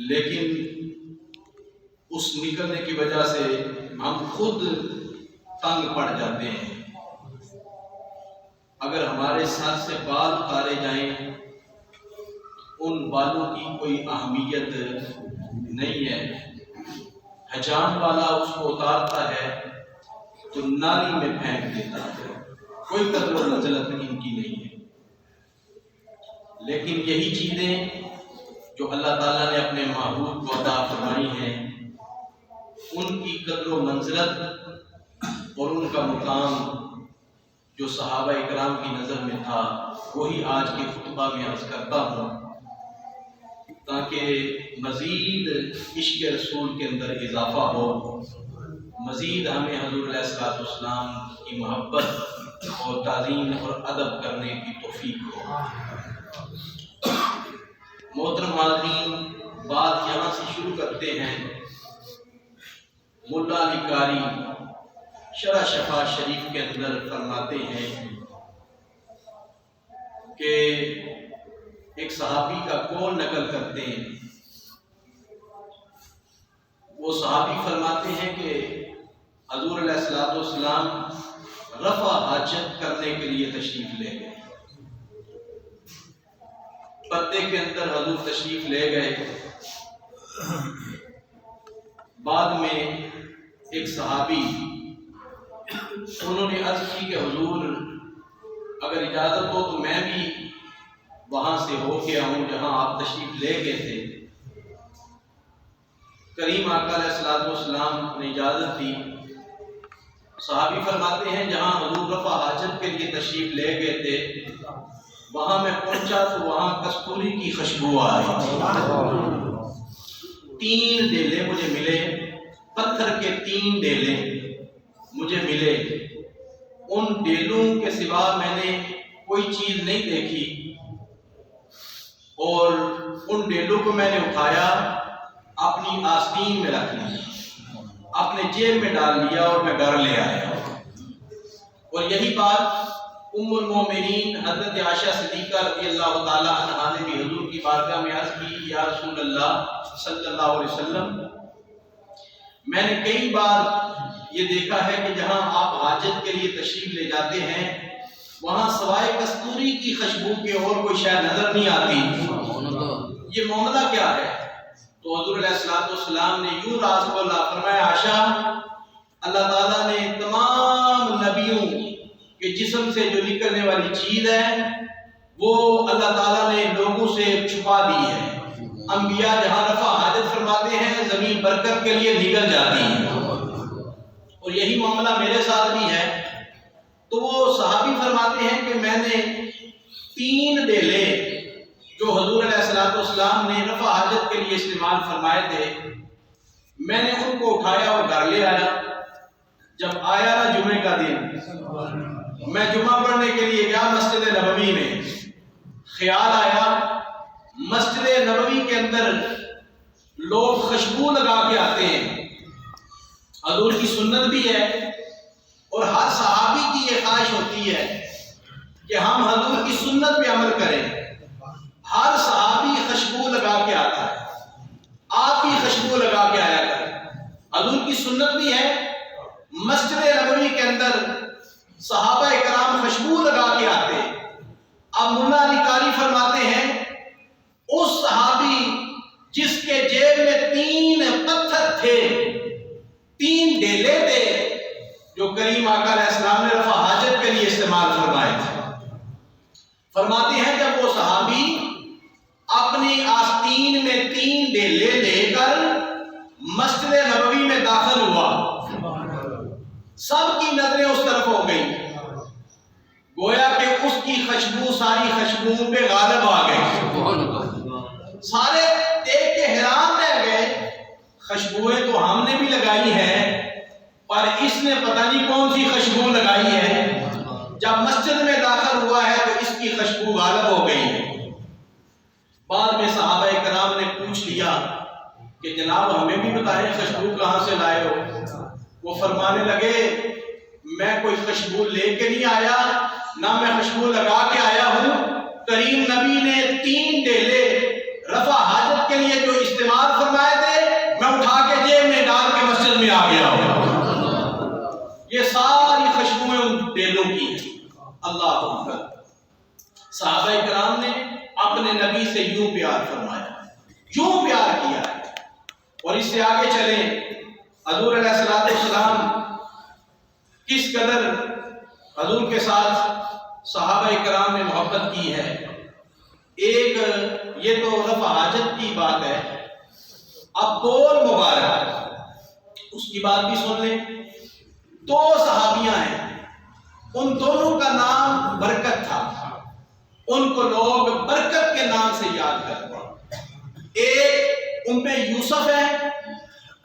لیکن اس نکلنے کی وجہ سے ہم خود تنگ پڑ جاتے ہیں۔ اگر ہمارے سر سے بال اتارے جائیں ان بالوں کی کوئی اہمیت نہیں ہے، حجام والا اس کو اتارتا ہے تو نالی میں پھینک دیتا ہے، کوئی قدر و منزلت ان کی نہیں ہے۔ لیکن یہی چیزیں جو اللہ تعالیٰ نے اپنے محبوب کو عطا فرمائی ہیں، ان کی قدر و منزلت اور ان کا مقام جو صحابہ اکرام کی نظر میں تھا، وہی آج کے خطبہ میں عرض کرتا ہوں، تاکہ مزید عشق رسول کے اندر اضافہ ہو، مزید ہمیں حضور علیہ السلام کی محبت اور تعظیم اور ادب کرنے کی توفیق ہو۔ محترم حاضرین، بات یہاں سے شروع کرتے ہیں۔ ملا علی قاری شرح شفا شریف کے اندر فرماتے ہیں کہ ایک صحابی کا قول نقل کرتے ہیں۔ وہ صحابی فرماتے ہیں کہ حضور علیہ السلام رفع حاجت کرنے کے لیے تشریف لے گئے۔ پردے کے اندر حضور تشریف لے گئے۔ بعد میں ایک صحابی انہوں نے عرض کی کہ حضور اگر اجازت ہو تو میں بھی وہاں سے ہو کے آؤں جہاں آپ تشریف لے گئے تھے۔ کریم آقا علیہ السلام نے اجازت دی۔ صحابی فرماتے ہیں جہاں حضور رفع حاجت کے لیے تشریف لے گئے تھے، وہاں میں پہنچا تو وہاں کستوری کی خوشبو آ رہی تھی۔ 3 ڈیلے مجھے ملے، پتھر کے 3 ڈیلے مجھے ملے۔ ان ڈیلوں کے سوا میں نے کوئی چیز نہیں دیکھی، اور ان ڈیلوں کو میں نے اٹھایا، اپنی آستین میں رکھ لیا، اپنے جیب میں ڈال لیا اور میں گھر لے آیا۔ اور یہی بات ام المومنین حضرت عائشہ صدیقہ رضی اللہ تعالی عنہا نے بھی حضور کی بارگاہ میں عرض کی، یا رسول اللہ صلی اللہ علیہ وسلم، میں نے کئی بار یہ دیکھا ہے کہ جہاں آپ حاجت کے لیے تشریف لے جاتے ہیں وہاں سوائے کستوری کی خوشبو کے اور کوئی شے نظر نہیں آتی، یہ معاملہ کیا ہے؟ تو حضور علیہ السلام نے یوں راز کھولا، فرمایا عائشہ، اللہ تعالیٰ نے تمام نبیوں کے جسم سے جو نکلنے والی چیز ہے وہ اللہ تعالیٰ نے لوگوں سے چھپا دی ہے۔ انبیاء جہاں رفع حاجت فرماتے ہیں زمین برکت کے لیے نکل جاتی ہے، اور یہی معاملہ میرے ساتھ بھی ہے۔ تو وہ صحابی فرماتے ہیں کہ میں نے 3 ڈیلے جو حضور علیہ السلام نے رفع حاجت کے لیے استعمال فرمائے تھے، میں نے ان کو اٹھایا اور گھر لے آیا۔ جب آیا نا جمعے کا دن، میں جمعہ پڑھنے کے لیے گیا مسجد نبوی میں، خیال آیا مسجد نبوی کے اندر لوگ خوشبو لگا کے آتے ہیں، حضور کی سنت بھی ہے، اور ہر صحابی کی یہ خواہش ہوتی ہے کہ ہم حضور کی سنت پہ عمل کریں۔ ہر صحابی خوشبو لگا کے آتا ہے، آپ بھی خوشبو لگا کے آیا کریں، حضور کی سنت بھی ہے۔ مسجد نبوی کے اندر صحابہ اکرام خوشبو لگا کے آتے ہیں۔ اب ملا علی قاری فرماتے ہیں اس صحابی جس کے جیب میں 3 پتھر تھے، 3 ڈیلے تھے جو کریم آقا علیہ السلام نے رفع حاجت کے لیے استعمال فرمائے تھے، فرماتے ہیں جب وہ صحابی اپنی آستین میں 3 ڈیلے لے کر مسجد نبوی میں داخل ہوا، سب کی نظریں اس طرف ہو گئی، گویا کہ اس کی خوشبو ساری خوشبوؤں پہ غالب آ گئی۔ سارے دیکھ کے حیران رہ گئے، خوشبوئیں تو ہم نے بھی لگائی ہیں پر اس نے پتہ نہیں کون سی خوشبو لگائی ہے، جب مسجد میں داخل ہوا ہے تو اس کی خوشبو غالب ہو گئی ہے۔ بعد میں صحابہ کرام نے پوچھ لیا کہ جناب ہمیں بھی بتائیں خوشبو کہاں سے لائے ہو؟ وہ فرمانے لگے میں کوئی خوشبو لے کے نہیں آیا، نہ میں خوشبو لگا کے آیا ہوں، کریم نبی نے 3 ڈیلے رفع حاجت کے لیے جو استعمال میں آ گیا ہو۔ یہ ساری خوشبوئیں ان ڈیلوں کی ہیں۔ اللہ اکبر۔ صحابہ کرام نے اپنے نبی سے یوں پیار فرمایا، یوں پیار کیا ہے۔ اور اس سے آگے چلیں، حضور علیہ السلام کس قدر حضور کے ساتھ صحابہ کرام نے محبت کی ہے۔ ایک یہ تو رفع حاجت کی بات ہے، اب بول مبارک اس کی بات بھی سن لیں۔ دو صحابیاں ہیں، ان دونوں کا نام برکت تھا، ان کو لوگ برکت کے نام سے یاد کرتے ہیں۔ ایک ام یوسف ہے،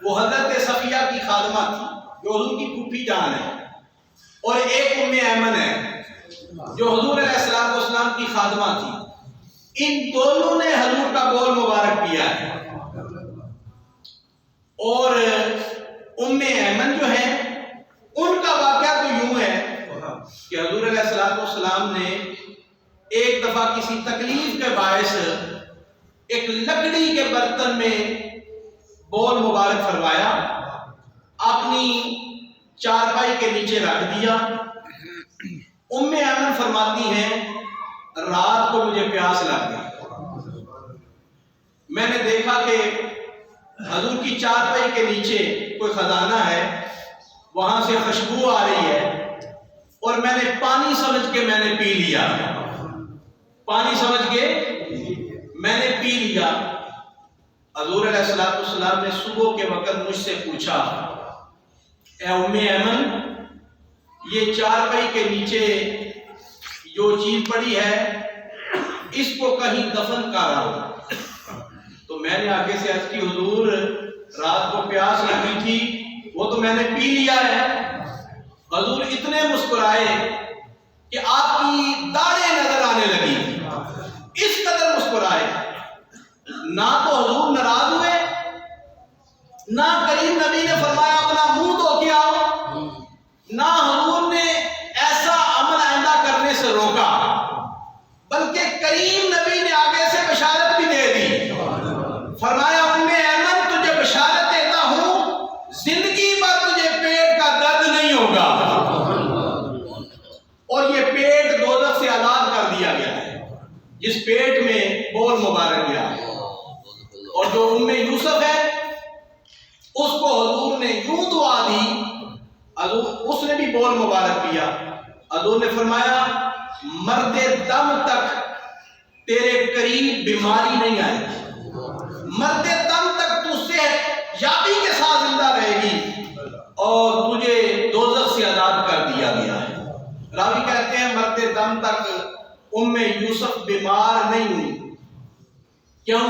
وہ حضرت صفیہ کی خادمہ تھی جو حضور کی پھوپھی جان ہے، اور ایک ام ایمن ہے جو حضور علیہ السلام کی خادمہ تھی۔ ان دونوں نے حضور کا بول مبارک پیا ہے، اور ام ایمن جو ہے ان کا واقعہ تو یوں ہے کہ حضور علیہ السلام نے ایک دفعہ کسی تکلیف کے باعث ایک لکڑی کے برتن میں بول مبارک فرمایا، اپنی چارپائی کے نیچے رکھ دیا۔ ام ایمن فرماتی ہیں رات کو مجھے پیاس لگ گئی، میں نے دیکھا کہ حضور کی چارپائی کے نیچے کوئی خزانہ ہے، وہاں سے خوشبو آ رہی ہے، اور میں نے پانی سمجھ کے میں نے پی لیا، پانی سمجھ کے میں نے پی لیا۔ حضور علیہ السلام نے صبح کے وقت مجھ سے پوچھا، اے ام ایمن، یہ چارپائی کے نیچے جو چیز پڑی ہے اس کو کہیں دفن کرا ہو؟ تو میں نے آگے سے عرض کی حضور رات کو پیاس لگی تھی، وہ تو میں نے پی لیا ہے۔ حضور اتنے مسکرائے کہ آپ کی داڑھیں نظر آنے لگی، اس قدر مسکرائے۔ نہ تو حضور ناراض ہوئے، نہ کریم نبی نے فرمایا اپنا منہ دھو کے آؤ، نہ حضور نے ایسا عمل آئندہ کرنے سے روکا، بلکہ کریم نبی نے آگے سے بشارت بھی دے دی۔ فرمایا ام ایمن تجھے بشارت دیتا ہوں زندگی بھر تجھے پیٹ کا درد نہیں ہوگا، اور یہ پیٹ دوزخ سے آزاد کر دیا گیا ہے جس پیٹ میں بول مبارک گیا ہے۔ اور جو ام یوسف ہے اس کو حضور نے یوں دعا دی، اس نے بھی بول مبارک پیا۔ حضور نے فرمایا مرتے دم تک تیرے قریب بیماری نہیں آئے گی، مرتے دم تک تو صحت یابی کے ساتھ زندہ رہے گی، اور تجھے دوزخ سے آزاد کر دیا گیا ہے۔ راوی کہتے ہیں مرتے دم تک ام یوسف بیمار نہیں ہوئی، کیوں؟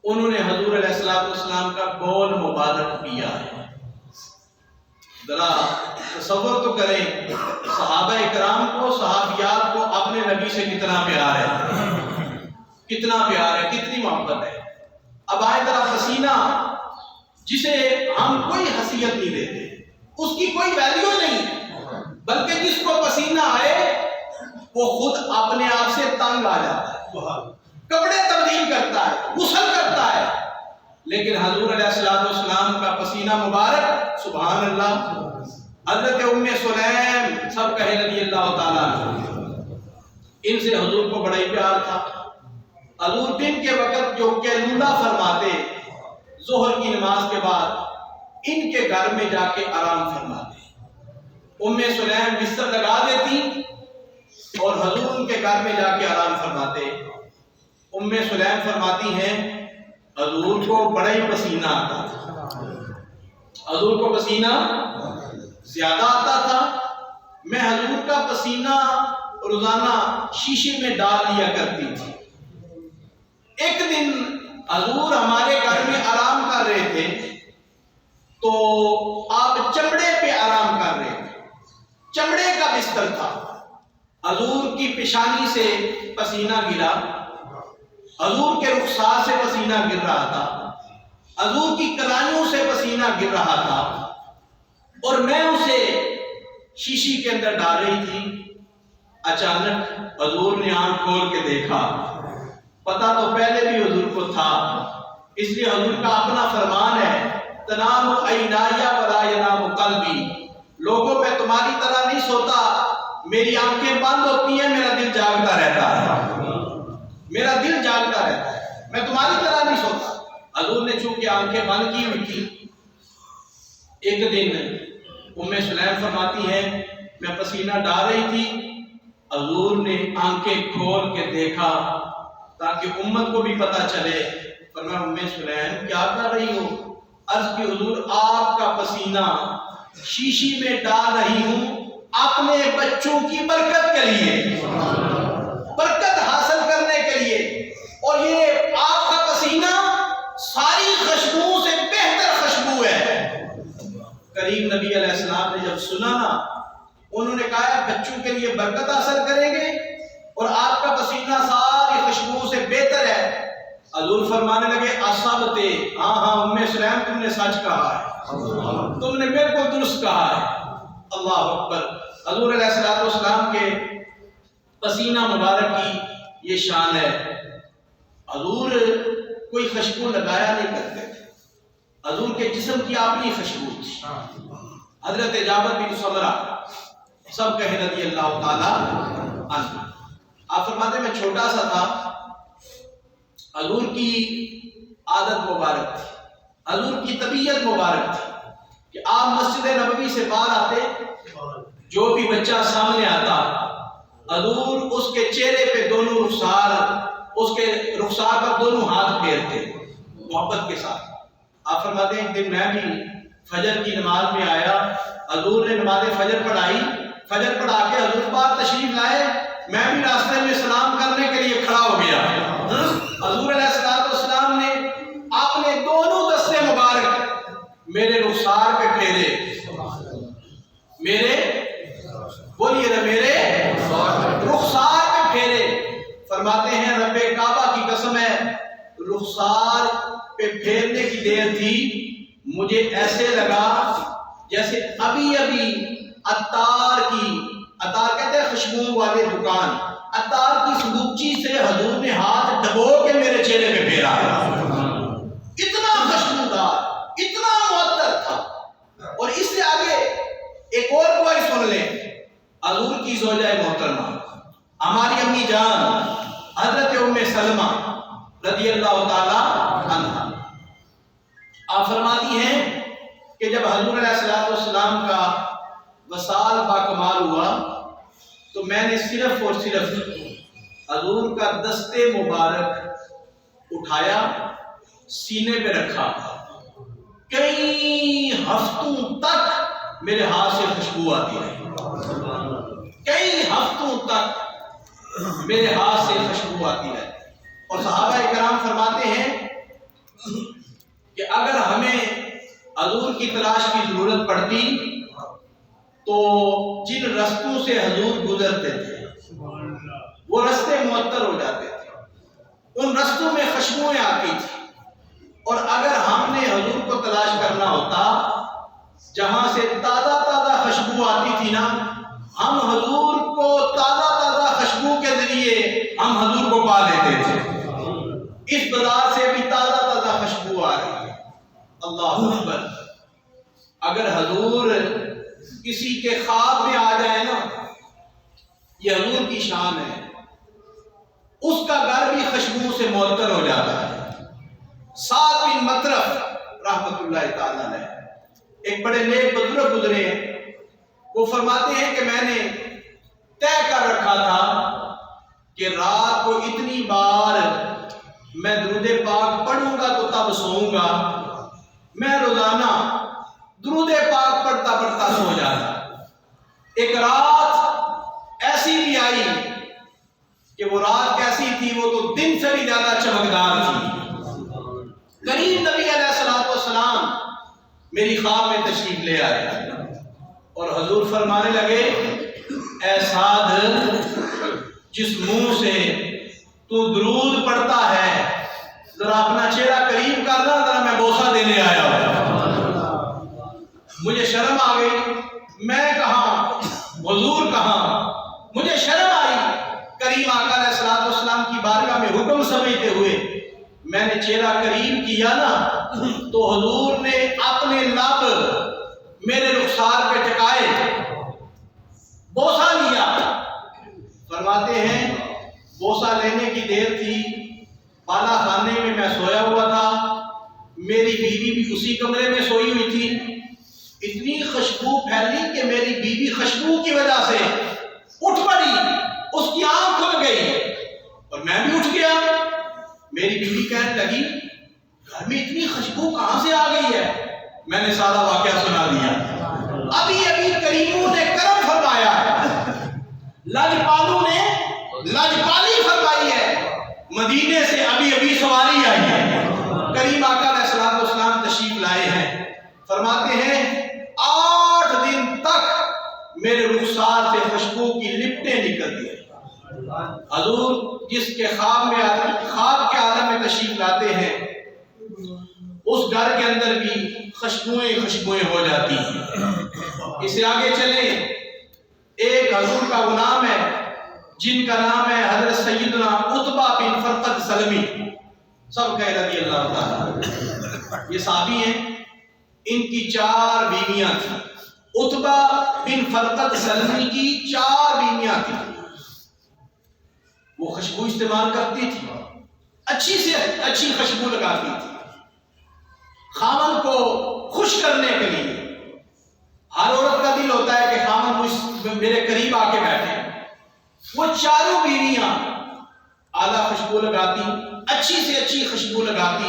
انہوں نے حضور علیہ السلام کا بول مبارک پیا ہے۔ ذرا تصور تو کریں، صحابہ کرام کو، صحابیات کو اپنے نبی سے کتنا پیار ہے، کتنا پیار ہے، کتنی محبت ہے۔ اب آئے ذرا پسینہ جسے ہم کوئی حیثیت نہیں دیتے، اس کی کوئی ویلیو نہیں، بلکہ جس کو پسینہ آئے وہ خود اپنے آپ سے تنگ آ جاتا ہے، کپڑے تبدیل کرتا ہے، غسل کرتا ہے، لیکن حضور علیہ السلام کا پسینہ مبارک، سبحان اللہ۔ حضرت ام سلیم سب کہے رضی اللہ تعالیٰ عنہ، ان سے حضور کو بڑا ہی پیار تھا۔ حضور دن کے وقت جو قیلولہ فرماتے، ظہر کی نماز کے بعد ان کے گھر میں جا کے آرام فرماتے، ام سلیم بستر لگا دیتی اور حضور ان کے گھر میں جا کے آرام فرماتے۔ ام سلیم فرماتی ہیں حضور کو بڑا ہی پسینہ آتا تھا، حضور کو پسینہ زیادہ آتا تھا، میں حضور کا پسینہ روزانہ شیشے میں ڈال لیا کرتی تھی۔ ایک دن حضور ہمارے گھر میں آرام کر رہے تھے تو آپ چمڑے پہ آرام کر رہے تھے، چمڑے کا بستر تھا، حضور کی پیشانی سے پسینہ گرا، حضور کے رخسار سے پسینہ گر رہا تھا، حضور کی کلائیوں سے پسینہ گر رہا تھا، اور میں اسے شیشی کے اندر ڈال رہی تھی۔ اچانک حضور نے آنکھ کھول کے دیکھا، پتہ تو پہلے بھی حضور کو تھا، اس لیے حضور کا اپنا فرمان ہے تنام عینایا ولا ینام قلبی، لوگوں میں تمہاری طرح نہیں سوتا، میری آنکھیں بند ہوتی ہیں، میرا دل جاگتا رہتا ہے، میرا دل جاگتا رہتا ہے، میں تمہاری طرح نہیں سوتا۔ حضور نے چونکہ آنکھیں بند کی ہوئی تھی، ایک دن ام سلیم فرماتی ہے میں پسینہ ڈال رہی تھی، حضور نے آنکھیں کھول کے دیکھا تاکہ امت کو بھی پتہ چلے۔ فرمایا ام سلیم کیا کر رہی ہو؟ عرض کی حضور آپ کا پسینہ شیشی میں ڈال رہی ہوں اپنے بچوں کی برکت کے لیے، برکت حاصل کرنے کے لیے، اور یہ آپ کا پسینہ ساری خوشبوؤں سے بہتر خوشبو ہے۔ کریم نبی علیہ السلام نے جب سنا نا، انہوں نے کہا بچوں کے لیے برکت حاصل کریں گے اور آپ کا پسینہ ساری خوشبوؤں سے بہتر ہے۔ حضور فرمانے لگے اصبتے، ہاں ہاں ام سلیم تم نے سچ کہا ہے، تم نے بالکل درست کہا ہے۔ اللہ اکبر۔ حضور علیہ السلام کے پسینہ مبارک کی یہ شان ہے۔ حضور کوئی خوشبو لگایا نہیں کرتے تھے، حضور کے جسم کی اپنی خوشبو تھی۔ حضرت جابر بن سمرہ سب کہیں رضی اللہ تعالی عنہ، آپ فرماتے میں چھوٹا سا تھا، حضور کی عادت مبارک تھی، حضور کی طبیعت مبارک تھی کہ آپ مسجد نبوی سے باہر آتے، جو بھی بچہ سامنے آتا حضور اس کے چہرے پہ دونوں رخسار، اس کے رخسار پر دونوں ہاتھ پھیرتے محبت کے ساتھ۔ آپ فرماتے ہیں ایک دن میں بھی فجر کی نماز میں آیا، حضور نے نماز فجر پڑھائی، فجر پڑھا کے حضور پاک تشریف لائے، میں بھی راستے میں سلام کرنے کے لیے کھڑا ہو گیا۔ حضور علیہ السلام نے اپنے دونوں دستے مبارک میرے رخسار پہ پھیرے، میرے بولیے نا، میرے رخسار پہ پھیرے۔ فرماتے ہیں رب کعبہ کی قسم ہے، رخسار پہ پھیرنے کی دیر تھی، مجھے ایسے لگا جیسے ابھی ابھی عطار کہتے ہیں خوشبو والے دکان، عطار کی سلوچی سے حضور نے ہاتھ ڈبو کے میرے چہرے پہ پھیرا، اتنا خوشبودار، اتنا معطر تھا۔ اور اس سے آگے ایک اور کوئی سن لیں، حضور کی زوجہ محترمہ ہماری امی جان حضرت ام سلمہ رضی اللہ تعالی عنہ، آپ فرماتی ہیں کہ جب حضور علیہ السلام کا وصال باکمال ہوا تو میں نے صرف اور صرف حضور کا دستے مبارک اٹھایا، سینے پہ رکھا، کئی ہفتوں تک میرے ہاتھ سے خوشبو آتی رہی، کئی ہفتوں تک میرے ہاتھ سے خوشبو آتی رہی۔ اور صحابہ کرام فرماتے ہیں کہ اگر ہمیں حضور کی تلاش کی ضرورت پڑتی تو جن رستوں سے حضور گزرتے تھے وہ رستے معطر ہو جاتے تھے، ان رستوں میں خوشبوئیں آتی تھی، اور اگر ہم نے حضور کو تلاش کرنا ہوتا جہاں سے تازہ تازہ خوشبو آتی تھی نا، ہم حضور کو تازہ تازہ خوشبو کے ذریعے ہم حضور کو پا لیتے تھے۔ اس بازار سے بھی تازہ تازہ خوشبو آ رہی ہے۔ اللہ اکبر۔ اگر حضور کسی کے خواب میں آ جائے نا، یہ حضور کی شان ہے، اس کا گھر بھی خوشبو سے معطر ہو جاتا ہے۔ سعد بن مطرف رحمت اللہ تعالیٰ علیہ ایک بڑے نیک بزرگ گزرے ہیں، وہ فرماتے ہیں کہ میں نے طے کر رکھا تھا کہ رات کو اتنی بار میں درود پاک پڑھوں گا تو تب سوؤں گا، میں روزانہ درود پاک پڑھتا پڑھتا سو جاتا۔ ایک رات ایسی بھی آئی کہ وہ رات کیسی تھی، وہ تو دن سے بھی زیادہ چمکدار تھی۔ کریم نبی علیہ السلام میری خواب میں تشریف لے آئے اور حضور فرمانے لگے اے سعد، جس منہ سے تو درود پڑھتا ہے ذرا اپنا چہرہ قریب کرنا، ذرا میں بوسہ دینے آیا ہوں۔ مجھے شرم آ گئی، میں کہاں حضور کہاں، مجھے شرم آئی۔ کریم آقا علیہ السلام کی بارگاہ میں حکم سمجھتے ہوئے میں نے چہرہ قریب کیا نا، تو حضور نے اپنے میرے رخسار پہ ٹکائے، بوسہ لیا۔ فرماتے ہیں بوسہ لینے کی دیر تھی، بالا خانے میں میں سویا ہوا تھا، میری بیوی بھی اسی کمرے میں سوئی ہوئی تھی۔ اتنی خوشبو پھیلی کہ میری بیوی خوشبو کی وجہ سے اٹھ پڑی، اس کی آنکھ کھل گئی اور میں بھی اٹھ گیا۔ میری بیوی کہنے لگی گھر میں اتنی خوشبو کہاں سے آ گئی ہے؟ میں نے سارا واقعہ سنا دیا۔ ابھی ابھی کریموں نے کرم فرمایا ہے، لجپالوں نے لجپالی فرمائی ہے، مدینے سے ابھی ابھی سواری آئی ہے۔ کریم آقا علیہ الصلوۃ والسلام تشریف لائے ہیں، فرماتے ہیں 8 دن تک میرے رخسار سے خوشبو کی لپٹیں نکلتی ہیں۔ حضور جس کے خواب کے عالم میں تشریف لاتے ہیں، اس گھر کے اندر بھی خوشبوئیں ہو جاتی ہیں۔ اسے آگے چلیں، ایک حضور کا غلام ہے جن کا نام ہے حضرت سیدنا عتبہ بن فرقد سلمی، سب کہہ رضی اللہ تعالیٰ۔ یہ صحابی ہیں، ان کی 4 بیویاں تھیں۔ عتبہ بن فرقد سلمی کی 4 بیویاں تھیں۔ وہ خوشبو استعمال کرتی تھی، اچھی سے اچھی خوشبو لگاتی تھی خاوند کو خوش کرنے کے لیے۔ ہر عورت کا دل ہوتا ہے کہ خاوند میرے قریب آ کے بیٹھے۔ وہ 4 بیویاں اعلیٰ خوشبو لگاتی، اچھی سے اچھی خوشبو لگاتی۔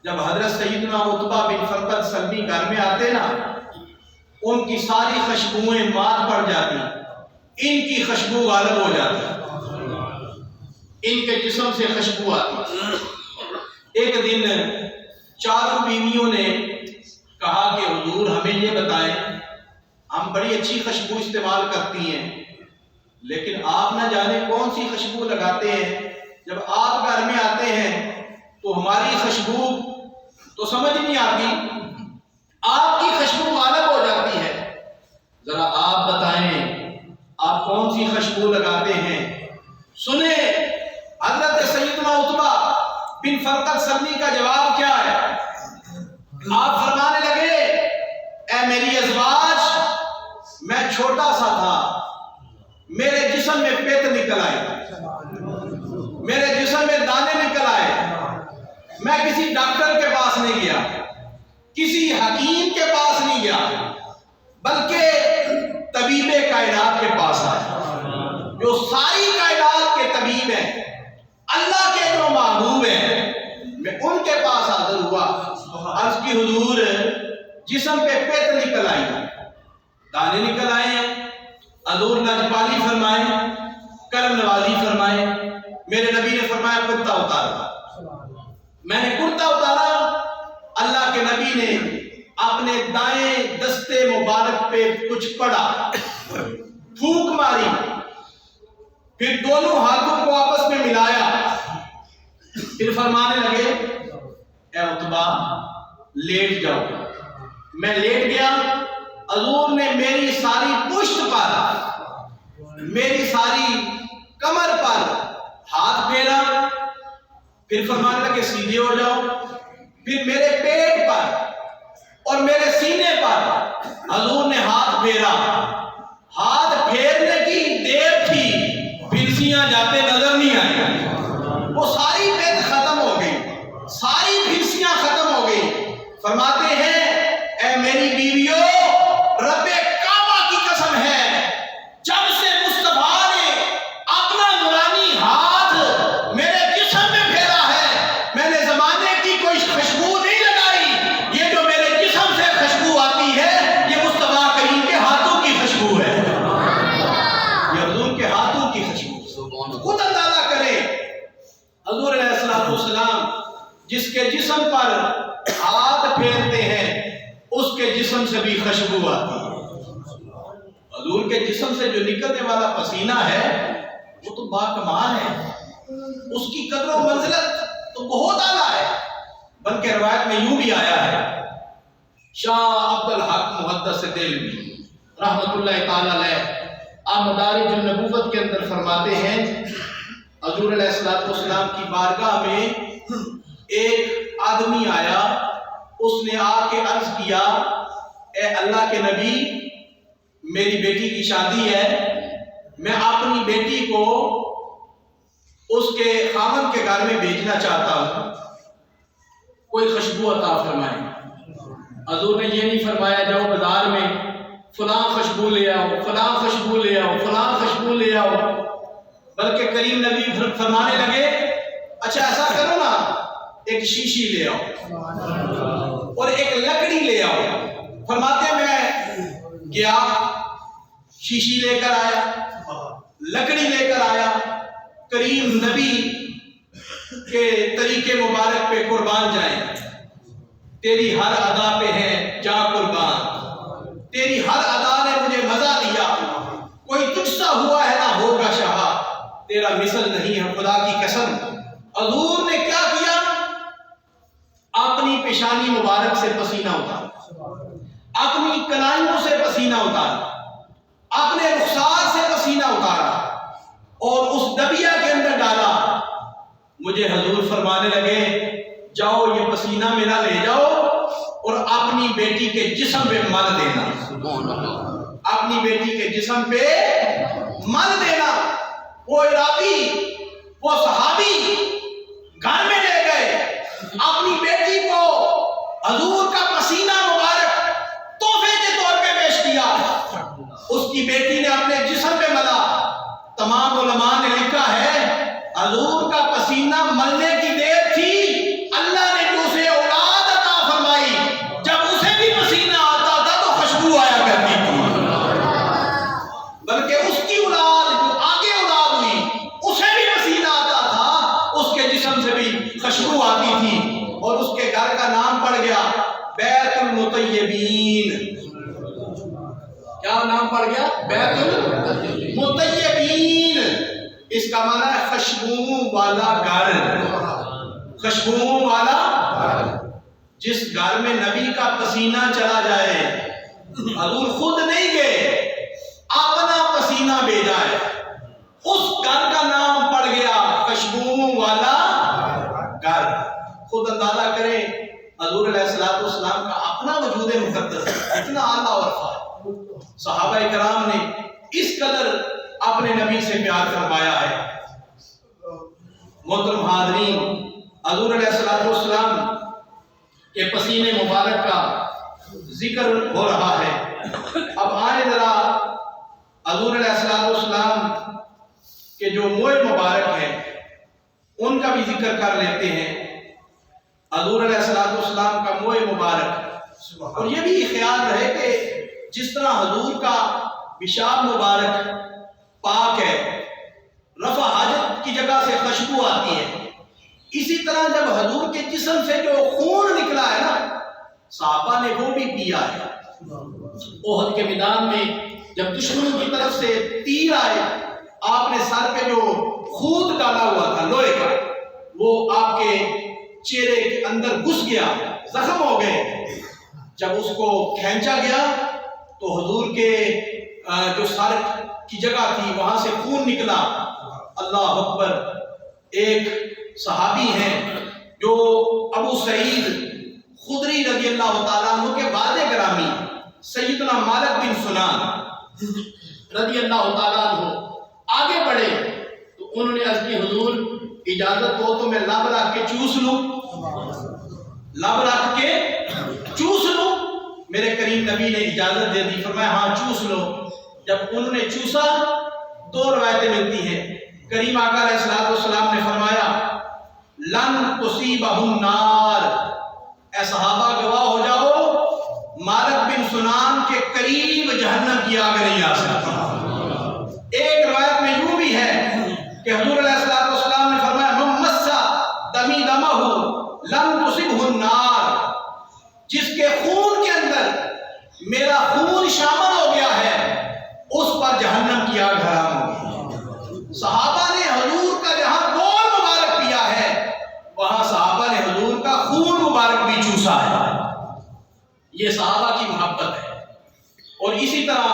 جب حضرت سیدنا عتبہ بن فرقد سلمی گھر میں آتے نا، ان کی ساری خوشبوئیں مات پڑ جاتی، ان کی خوشبو غالب ہو جاتی، ان کے جسم سے خوشبو آتی۔ ایک دن 4 بیویوں نے کہا کہ حضور ہمیں یہ بتائیں، ہم بڑی اچھی خوشبو استعمال کرتی ہیں لیکن آپ نہ جانے کون سی خوشبو لگاتے ہیں، جب آپ گھر میں آتے ہیں تو ہماری خوشبو تو سمجھ نہیں آتی، آپ کی خوشبو غالب ہو جاتی ہے، ذرا آپ بتائیں آپ کون سی خوشبو لگاتے ہیں۔ سنیں حضرت سیدنا عتبہ بن فرقد سلمی کا جواب کیا ہے۔ آپ فرمانے لگے اے میری ازواج، میں چھوٹا سا تھا، میرے جسم میں پیت نکل آئے، میرے جسم میں دانے نکل آئے، میں کسی ڈاکٹر کے پاس نہیں گیا، کسی حکیم کے پاس نہیں گیا، بلکہ طبیب کائنات کے پاس آیا، جو ساری کائنات کے طبیب ہیں، اللہ کے جو محبوب ہیں، میں ان کے پاس حاضر ہوا۔ عرض کی حضور جسم پہ پیت نکل آئی، دانے نکل آئے ہیں، حضور لجپالی فرمائے، کرم نوازی فرمائے۔ میرے نبی نے فرمایا کرتا اتارا، میں نے کرتا اتارا، اللہ کے نبی نے اپنے دائیں دستے مبارک پہ کچھ پڑا، پھونک ماری، پھر دونوں ہاتھوں کو آپس میں ملایا، پھر فرمانے لگے اے عتبہ لیٹ جاؤ۔ میں لیٹ گیا، حضور نے میری ساری پشت پر، میری ساری کمر پر ہاتھ پھیرا، پھر فرمانے لگے سیدھے ہو جاؤ، پھر میرے پیٹ پر اور میرے سینے پر حضور نے ہاتھ پھیرا۔ ہاتھ پھیرنے کی دیر تھی، پھرسیاں جاتے نظر نہیں آئی، وہ ساری پیت ختم ہو گئی، ساری پھرسیاں ختم ہو گئی۔ فرماتے ہیں اے میری بیویوں، رب کعبہ کی قسم ہے، جب سے مصطفیٰ نے اپنا نورانی ہاتھ میرے جسم میں پھیرا ہے، میں نے زمانے کی کوئی خوشبو نہیں لگائی، یہ جو میرے جسم سے خوشبو آتی ہے یہ مصطفیٰ کریم کے ہاتھوں کی خوشبو ہے، یہ حضور کے ہاتھوں کی خوشبو۔ خود اندازہ کریں حضور علیہ الصلوۃ والسلام جس کے جسم پر ہاتھ پھیرتے ہیں اس کے جسم سے بھی خوشبو آتی ہے۔ حضور کے جسم سے جو نکلنے والا پسینہ ہے وہ تو باکمال ہے، اس کی قدر و منزلت تو بہت اعلیٰ ہے، بلکہ روایت میں یوں بھی آیا ہے، شاہ عبد الحق محدث دہلوی رحمت اللہ تعالی علیہ مدارج النبوت کے اندر فرماتے ہیں حضور علیہ الصلوۃ والسلام کی بارگاہ میں ایک آدمی آیا، اس نے آ کے عرض کیا اے اللہ کے نبی میری بیٹی کی شادی ہے، میں اپنی بیٹی کو اس کے خاوند کے گھر میں بھیجنا چاہتا ہوں، کوئی خوشبو عطا فرمائے۔ حضور نے یہ نہیں فرمایا جاؤ بازار میں فلاں خوشبو لے آؤ، فلاں خوشبو لے آؤ، فلاں خوشبو لے آؤ، بلکہ کریم نبی فرمانے لگے اچھا ایسا کرو نا، ایک شیشی لے آؤ اور ایک لکڑی لے آؤ۔ فرماتے میں گیا، شیشی لے کر آیا، لکڑی لے کر آیا، کریم نبی کے طریقے مبارک پہ قربان جائیں، تیری ہر ادا پہ ہے جا قربان، تیری ہر ادا نے مجھے مزہ دیا، کوئی تجھ سا ہوا ہے نہ ہوگا شہا، تیرا مثل نہیں ہے خدا کی قسم۔ حضور نے کیا کیا؟ اپنی پیشانی مبارک سے پسینہ اتارا، اپنی کلائیوں سے پسینہ اتارا، اپنے رخسار سے پسینہ اتارا اور اس دبیا کے اندر ڈالا۔ مجھے حضور فرمانے لگے جاؤ یہ پسینہ میرا لے جاؤ اور اپنی بیٹی کے جسم پہ مل دینا، اپنی بیٹی کے جسم پہ مل دینا۔ وہ عراقی، وہ صحابی گھر میں لے گئے، اپنی بیٹی کو حضور کا پسینہ مبارک تحفے کے طور پہ پیش کیا، اس کی بیٹی نے اپنے جسم پہ ملا۔ تمام علماء نے لکھا ہے حضور کا پسینہ ملنے کی دیر تھی، اللہ نے جو اسے اولاد عطا فرمائی، جب اسے بھی پسینہ آتا تھا تو خوشبو آیا کرتی تھی، بلکہ اس کی اولاد جو آگے اولاد ہوئی اسے بھی پسینہ آتا تھا، اس کے جسم سے بھی خوشبو آتی تھی، اور اس کے گھر کا نام پڑ گیا بیت المطیبین۔ کیا نام پڑ گیا؟ بیت المطیبین۔ اس کا معنی ہے خوشبو والا گھر، خوشبو والا جس گھر میں نبی کا پسینہ چلا جائے، حضور خود نہیں گئے، اپنا پسینہ بھیجا ہے، اس گھر کا نام پڑ گیا خوشبو والا گھر۔ خود اندازہ کریں حضور علیہ السلام کا اپنا وجود مقدس اتنا اعلیٰ اور رفیع، صحابہ کرام نے اس قدر اپنے نبی سے پیار فرمایا ہے۔ محترم حاضرین، حضور علیہ السلام کے پسینے مبارک کا ذکر ہو رہا ہے۔ اب آئے ذرا حضور علیہ السلام کے جو موئے مبارک ہیں ان کا بھی ذکر کر لیتے ہیں۔ حضور علیہ السلام کا موئے مبارک، اور یہ بھی خیال رہے کہ جس طرح حضور کا پیشاب مبارک پاک ہے، رفع حاجت کی جگہ سے خوشبو آتی ہے، اسی طرح جب حضور کے جسم سے جو خون نکلا ہے نا، صحابہ نے وہ بھی پیا ہے۔ احد کے میدان میں جب دشمنوں کی طرف سے تیر آئے، آپ نے سر پہ جو خون ڈالا ہوا تھا لوہے کا، وہ آپ کے چہرے کے اندر گھس گیا، زخم ہو گئے۔ جب اس کو کھینچا گیا تو حضور کے جو سر کی جگہ تھی وہاں سے خون نکلا۔ اللہ اکبر۔ ایک صحابی ہیں جو ابو سعید خدری رضی اللہ تعالیٰ عنہ کے والد گرامی سیدنا مالک بن سنان رضی اللہ تعالیٰ عنہ آگے بڑھے تو انہوں نے عرض کی حضور اجازت ہو تو میں لب رکھ کے چوس لوں، لب رکھ کے چوس لوں؟ میرے کریم نبی نے اجازت دے دی، فرمایا ہاں چوس لو۔ جب انہوں نے چوسا، دو روایتیں ملتی ہیں، کریم آقا علیہ السلام نے فرمایا لن تصیبہم نار، اے صحابہ گواہ ہو جاؤ مالک بن سنان کے قریب جہنم کی آگ نہیں آ سکتی۔ ایک روایت میں یوں بھی ہے کہ حضور علیہ السلام نے فرمایا من مسا دمی دمہ لن تصبہ النار، جس کے خون کے اندر میرا خون شامل ہو گیا ہے اس پر جہنم کی آگ حرام ہوگی۔ صحابہ نے حضور کا جہاں گول مبارک پیا ہے وہاں صحابہ نے حضور کا خون مبارک بھی چوسا ہے۔ یہ صحابہ کی محبت ہے۔ اور اسی طرح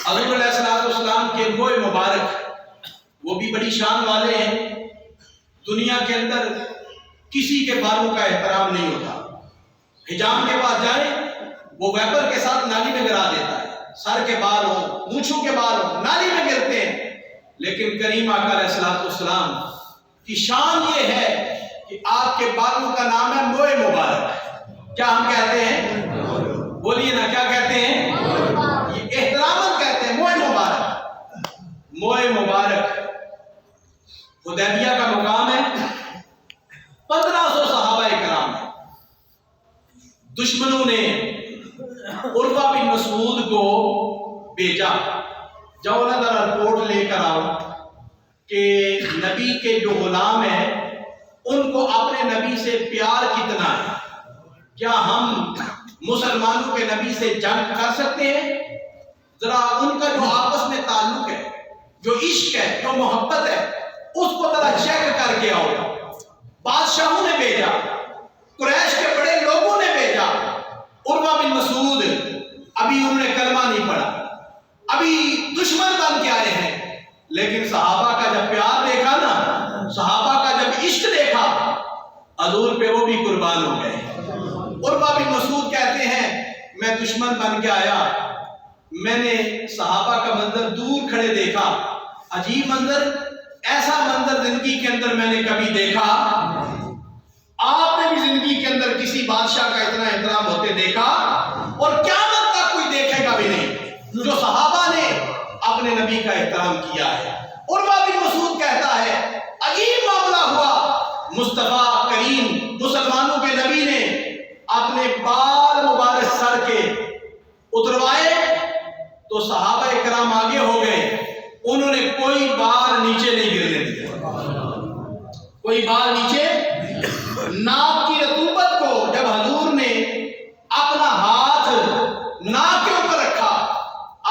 حضور علیہ السلام کے موئے مبارک وہ بھی بڑی شان والے ہیں۔ دنیا کے اندر کسی کے بالوں کا احترام نہیں ہوتا، حجام کے پاس جائیں وہ ویپر کے ساتھ نالی میں گرا دیتا ہے، سر کے بال ہوں، مونچھوں کے بال ہوں، نالی میں گرتے ہیں۔ لیکن کریم آقا علیہ السلام کی شان یہ ہے کہ آپ کے بالوں کا نام ہے موئے مبارک۔ کیا ہم کہتے ہیں؟ بولیے نا، کیا کہتے ہیں؟ یہ احتراماً کہتے ہیں موئے مبارک۔ موئے مبارک حدیبیہ کا مقام ہے، 1500 صحابہ کرام ہیں۔ دشمنوں نے عروہ بن مسعود کو بھیجا، جاؤ نہ ذرا رپورٹ لے کر آؤ کہ نبی کے جو غلام ہیں ان کو اپنے نبی سے پیار کتنا ہے، کیا ہم مسلمانوں کے نبی سے جنگ کر سکتے ہیں؟ ذرا ان کا جو آپس میں تعلق ہے، جو عشق ہے، جو محبت ہے، اس کو ذرا چیک کر کے آؤ۔ بادشاہوں نے بھیجا، قریش کے بڑے لوگوں نے بھیجا۔ عروہ بن مسعود ابھی انہوں نے کلمہ نہیں پڑھا، ابھی دشمن بن کے آئے ہیں، لیکن صحابہ کا جب پیار دیکھا نا، صحابہ کا جب عشق دیکھا، حضور پہ وہ بھی قربان ہو گئے۔ عروہ بن مسعود کہتے ہیں میں دشمن بن کے آیا، میں نے صحابہ کا منظر دور کھڑے دیکھا، عجیب منظر، ایسا منظر زندگی کے اندر میں نے کبھی دیکھا۔ آپ نے بھی زندگی کے اندر کسی بادشاہ کا اتنا احترام ہوتے دیکھا؟ اور قیامت تک کوئی دیکھے گا بھی نہیں جو صحابہ نے اپنے نبی کا احترام کیا ہے۔ عروہ بن مسعود کہتا ہے عجیب معاملہ ہوا، مصطفیٰ کریم مسلمانوں کے نبی نے اپنے بال مبارک سر کے اتروائے تو صحابہ کرام آگے ہو گئے، انہوں نے کوئی بال نیچے نہیں گرنے دیا، کوئی بال نیچے۔ ناک کی رطوبت کو جب حضور نے اپنا ہاتھ ناک کے اوپر رکھا،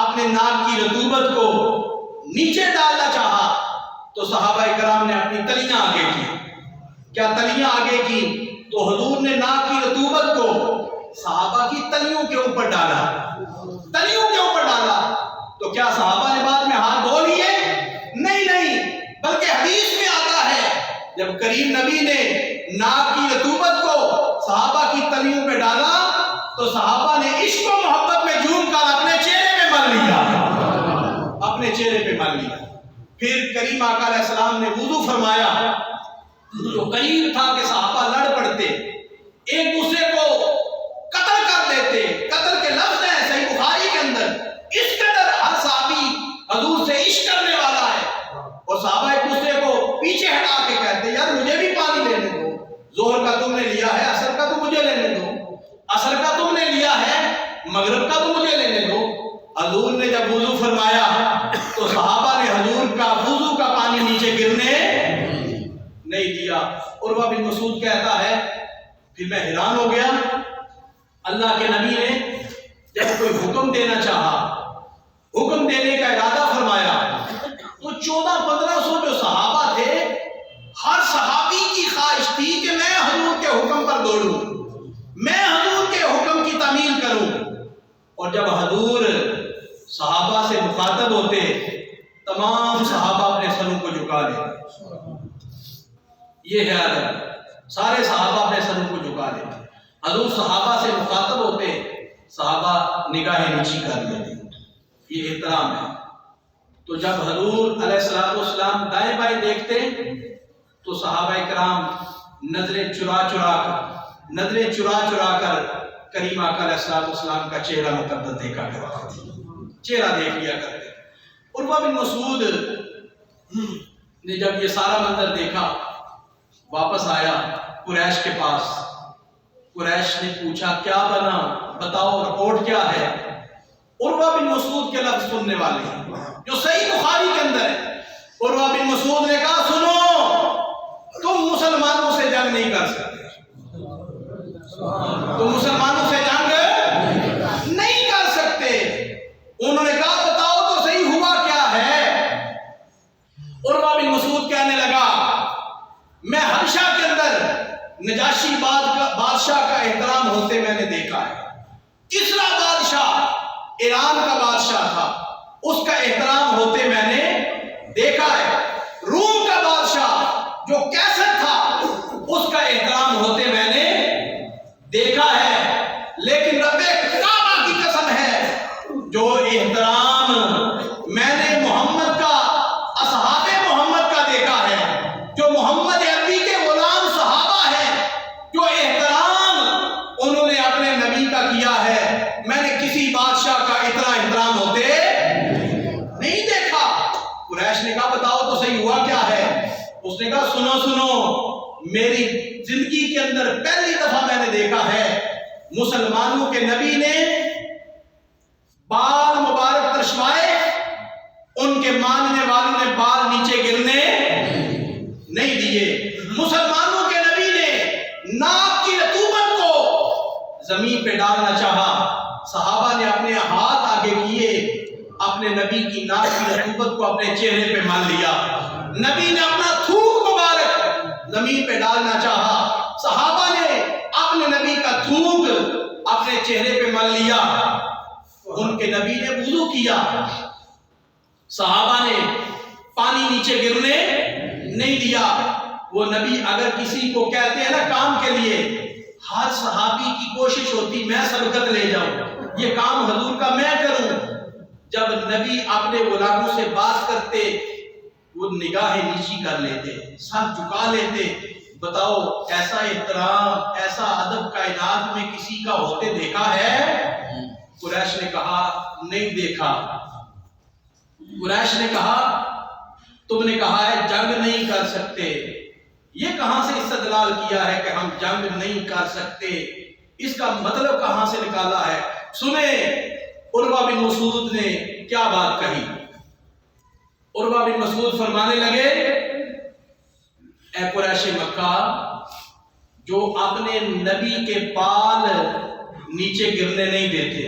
اپنے ناک کی رطوبت کو نیچے ڈالنا چاہا تو صحابہ کرام نے اپنی تلیاں آگے کی۔ کیا تلیاں آگے کی تو حضور نے ناک کی رطوبت کو صحابہ کی تلیوں کے اوپر ڈالا، تلیوں کے اوپر ڈالا تو کیا صحابہ نے بعد میں ہاتھ دھو لیے؟ نہیں، بلکہ حدیث میں آتا ہے جب کریم نبی نے ناک کی رطوبت کو صحابہ کی تلیوں پہ ڈالا تو صحابہ نے عشق و محبت میں جھوم کر اپنے چہرے پہ مل لیا، اپنے چہرے پہ مل لیا۔ پھر کریم آقا علیہ السلام نے وضو فرمایا تو قریب تھا کہ صحابہ لڑ پڑتے، ایک دوسرے کو قتل کر دیتے۔ قتل کے لفظ ہیں صحیح بخاری کے اندر، اس قدر ہر صحابی حضور سے عشق کرنے والا ہے، اور صحابہ ایک دوسرے کو پیچھے ہٹا کے کہتے یار مجھے بھی پانی لینے دو، ظہر کا تم نے لیا ہے، عصر کا تو مجھے لینے دو، عصر کا تم نے لیا ہے، مغرب کا تو مجھے لینے دو۔ حضور نے جب وضو فرمایا تو صحابہ نے حضور کا وضو کا پانی نیچے گرنے نہیں دیا۔ عروہ بن مسعود کہتا ہے پھر میں حیران ہو گیا، اللہ کے نبی نے جب کوئی حکم دینا چاہا، حکم دینے کا ارادہ فرمایا تو 1400-1500 جو صحابہ تھے، ہر صحابی کی خواہش تھی کہ میں حضور کے حکم پر دوڑوں، میں حضور کے حکم کی تعمیل کروں۔ اور جب حضور صحابہ سے مخاطب ہوتے تمام صحابہ اپنے سروں کو جھکا لیتے، یہ ہے ادب، سارے صحابہ اپنے سروں کو جھکا لیتے۔ حضور صحابہ سے مخاطب ہوتے، صحابہ نگاہیں نیچی کر لیتے، یہ احترام ہے۔ تو جب حضور علیہ السلام دائیں بائیں دیکھتے تو صحابہ کرام نظریں چرا کر کریم آقا علیہ السلام کا چہرہ مقدس دیکھا کرتے تھے، چہرہ دیکھ لیا کرتے۔ عروہ بن مسعود نے جب یہ سارا منظر دیکھا، واپس آیا قریش کے پاس، قریش نے پوچھا کیا بنا، بتاؤ رپورٹ کیا ہے؟ عروہ بن مسعود کے لفظ سننے والے ہیں جو صحیح بخاری کے اندر ہے۔ عروہ بن مسعود نے کہا سنو، تم مسلمانوں سے جنگ نہیں کر سکتے، تم مسلمانوں سے جنگ نہیں کر سکتے۔ انہوں نے کہا بتاؤ تو صحیح ہوا کیا ہے؟ عروہ بن مسعود کہنے لگا میں حبشہ کے اندر نجاشی بادشاہ کا احترام ہوتے میں نے دیکھا ہے، کسرا بادشاہ ایران کا بادشاہ تھا، اس کا احترام ہوتے میں نے دیکھا ہے، روم کا بادشاہ جو کیسر تھا اس کا احترام ہوتے میں نے دیکھا ہے، لیکن رب بادشاہ کا اتنا احترام ہوتے نہیں دیکھا۔ قریش نے کہا بتاؤ تو صحیح ہوا کیا ہے؟ اس نے کہا سنو سنو، میری زندگی کے اندر پہلی دفعہ میں نے دیکھا ہے مسلمانوں کے نبی نے بال مبارک ترشوائے، ان کے ماننے والوں نے بال نیچے گرنے نہیں دیے۔ مسلمانوں کے نبی نے ناک کی رطوبت کو زمین پہ ڈالنا چاہا، صحابہ نے اپنے ہاتھ آگے کیے، اپنے نبی کی ناک کی رطوبت کو اپنے چہرے پہ مان لیا۔ نبی نے اپنا تھوک مبارک زمین پہ ڈالنا چاہا، صحابہ نے اپنے نبی کا تھوک اپنے چہرے پہ مان لیا۔ ان کے نبی نے وضو کیا، صحابہ نے پانی نیچے گرنے نہیں دیا۔ وہ نبی اگر کسی کو کہتے ہیں نا کام کے لیے، ہر صحابی کی کوشش ہوتی میں سبقت لے جاؤں، یہ کام حضور کا میں کروں۔ جب نبی اپنے غلاموں سے بات کرتے وہ نگاہیں نیچی کر لیتے، سر جھکا لیتے۔ بتاؤ ایسا احترام، ایسا ادب کائنات میں کسی کا ہوتے دیکھا ہے؟ قریش نے کہا نہیں دیکھا۔ قریش نے کہا تم نے کہا ہے جنگ نہیں کر سکتے، یہ کہاں سے استدلال کیا ہے کہ ہم جنگ نہیں کر سکتے؟ اس کا مطلب کہاں سے نکالا ہے؟ سنیں عروہ بن مسعود نے کیا بات کہی۔ عروہ بن مسعود فرمانے لگے اے قریش مکہ، جو اپنے نبی کے بال نیچے گرنے نہیں دیتے،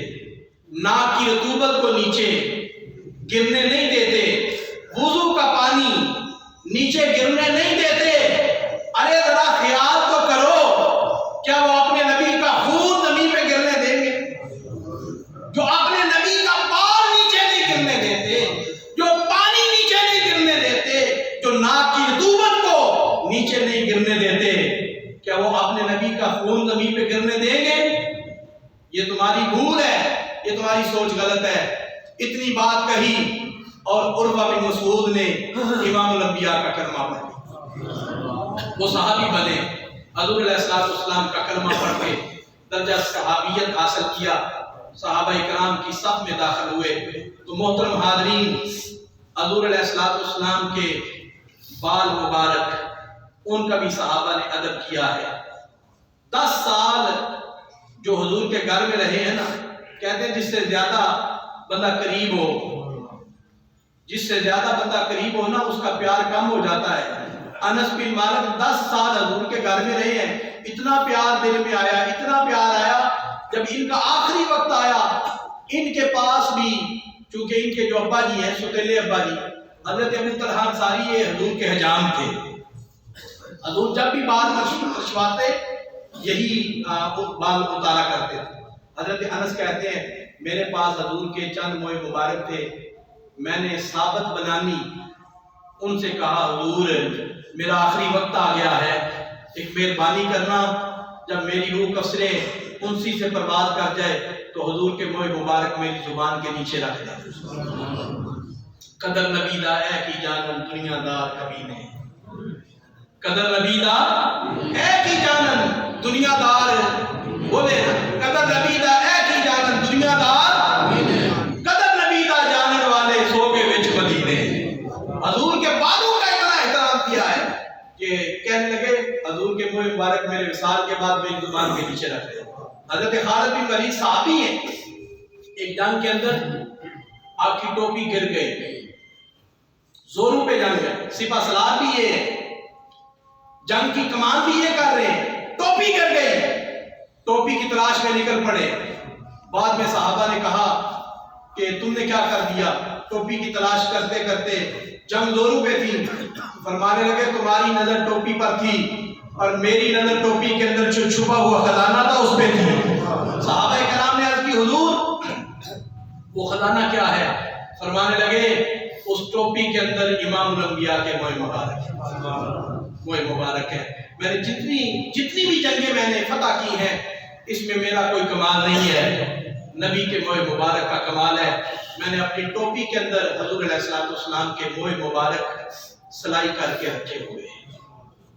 ناک کی رطوبت کو نیچے گرنے نہیں دیتے، وضو کا پانی نیچے گرنے نہیں دیتے، ارے ذرا خیال تو کرو، کیا وہ اپنے نبی کا خون زمین پہ گرنے دیں گے؟ جو اپنے نبی کا بال نیچے نہیں گرنے دیتے، جو پانی نیچے نہیں گرنے دیتے، جو ناک کی رطوبت کو نیچے نہیں گرنے دیتے، کیا وہ اپنے نبی کا خون زمین پہ گرنے دیں گے؟ یہ تمہاری بھول ہے، یہ تمہاری سوچ غلط ہے۔ اتنی بات کہی اور عروہ بن مسعود نے امام الانبیاء کا کلمہ پڑھا، وہ صحابی بنے، حضور علیہ السلام کا کلمہ پڑھ کے درجہ صحابیت حاصل کیا، صحابہ کرام کی صف میں داخل ہوئے۔ تو محترم حاضرین، حضور علیہ السلام کے بال مبارک، ان کا بھی صحابہ نے ادب کیا ہے۔ 10 سال جو حضور کے گھر میں رہے ہیں نا، کہتے ہیں جس سے زیادہ بندہ قریب ہو، جس سے زیادہ بندہ قریب ہو نا اس کا پیار کم ہو جاتا ہے۔ انس بن مالک 10 سال حضور کے گھر میں رہے ہیں، اتنا پیار دل میں آیا، اتنا پیار آیا، جب ان کا آخری وقت آیا، ان کے پاس بھی، چونکہ ان کے جو ابا جی ہیں ستیلے ابا جی حضرت ابو طلحہ انصاری، یہ حضور کے حجام تھے۔ حضور جب بھی بال مشواتے یہی بال اتارا کرتے تھے۔ حضرت انس کہتے ہیں میرے پاس حضور کے چند موئے مبارک تھے، میں نے ثابت بنانی ان سے کہا حضور میرا آخری وقت آ گیا ہے، ایک مہربانی کرنا، جب میری روح کفسرے انسی سے پرواز کر جائے تو حضور کے موئے مبارک میری زبان کے نیچے رکھ دیں۔ قدر نبی دا اے کی جانن دنیا دار کبھی نہیں، قدر نبی دا اے کی جانن دنیا دار، بولے قدر نبی دا اے کی جانن دنیا دار، قدر نبی دا جانن والے سو کے وچ مدینے۔ حضور کے بالوں کا اتنا احترام کیا ہے کہ کہنے لگے حضور کے منہ مبارک میرے وصال کے بعد میری زبان کے نیچے رکھ دے۔ حضرت خالد بن ولید صحابی ہیں، ایک جنگ کے اندر آپ کی ٹوپی گر گئی، زوروں پہ جنگ ہے، سپہ سالار بھی یہ ہے، جنگ کی کمان بھی یہ کر رہے ہیں، ٹوپی گر گئی، ٹوپی کی تلاش میں نکل پڑے۔ بعد میں صحابہ نے کہا کہ تم نے کیا کر دیا؟ ٹوپی کی تلاش کرتے کرتے جنگ زوروں پہ تھی، فرمانے لگے تمہاری نظر ٹوپی پر تھی اور میری نظر ٹوپی کے اندر جو چھپا ہوا خزانہ تھا اس پہ تھی۔ صحابہ کرام نے عرض کی حضور وہ خزانہ کیا ہے؟ فرمانے لگے اس ٹوپی کے اندر امام الانبیاء کے موئے مبارک ہے، موئے مبارک ہے۔ میں نے جتنی بھی جنگیں میں نے فتح کی ہیں اس میں میرا کوئی کمال نہیں ہے، نبی کے موئے مبارک کا کمال ہے۔ میں نے اپنی ٹوپی کے اندر حضور علیہ السلام کے موئے مبارک سلائی کر کے رکھے ہوئے ہیں۔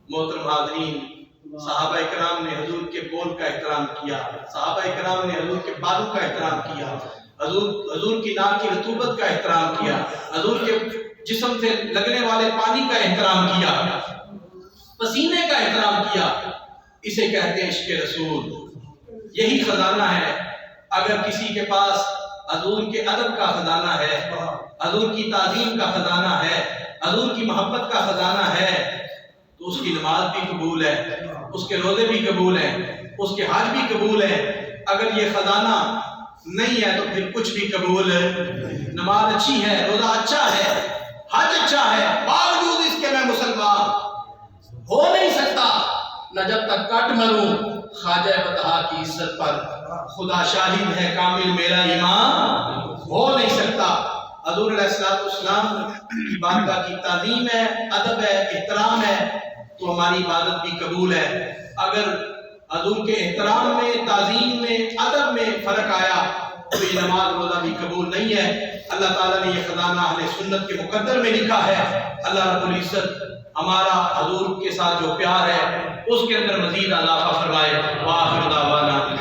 محترم حاضرین، صحابہ کرام نے حضور کے بول کا احترام کیا، صحابہ کرام نے حضور کے بالوں کا احترام کیا۔ حضور کی ناک کی رطوبت کا احترام کیا، حضور کے جسم سے لگنے والے پانی کا احترام کیا، پسینے کا احترام کیا، اسے کہتے ہیں عشق رسول۔ یہی خزانہ ہے۔ اگر کسی کے پاس حضور کے ادب کا خزانہ ہے، حضور کی تعظیم کا خزانہ ہے، حضور کی محبت کا خزانہ ہے، تو اس کی نماز بھی قبول ہے، اس کے روزے بھی قبول ہیں، اس کے حج بھی قبول ہیں۔ اگر یہ خزانہ نہیں ہے تو پھر کچھ بھی قبول ہے۔ نماز اچھی ہے، روزہ اچھا ہے، حج اچھا ہے، باوجود اس کے میں مسلمان ہو نہیں سکتا نہ جب تک کٹ مروں خواجہ بطحا کی عزت پر، خدا شاہد ہے کامل میرا ایمان ہو نہیں سکتا۔ حضور علیہ السلام کی بارگاہ کی تعظیم ہے، ادب ہے، احترام ہے، تو ہماری عبادت بھی قبول ہے۔ اگر حضور کے احترام میں، تعظیم میں، ادب میں فرق آیا تو یہ نماز روزہ بھی قبول نہیں ہے۔ اللہ تعالیٰ نے یہ خزانہ اہل سنت کے مقدر میں لکھا ہے۔ اللہ رب العزت ہمارا حضور کے ساتھ جو پیار ہے اس کے اندر مزید اضافہ فرمائے۔ وآخر دعوانا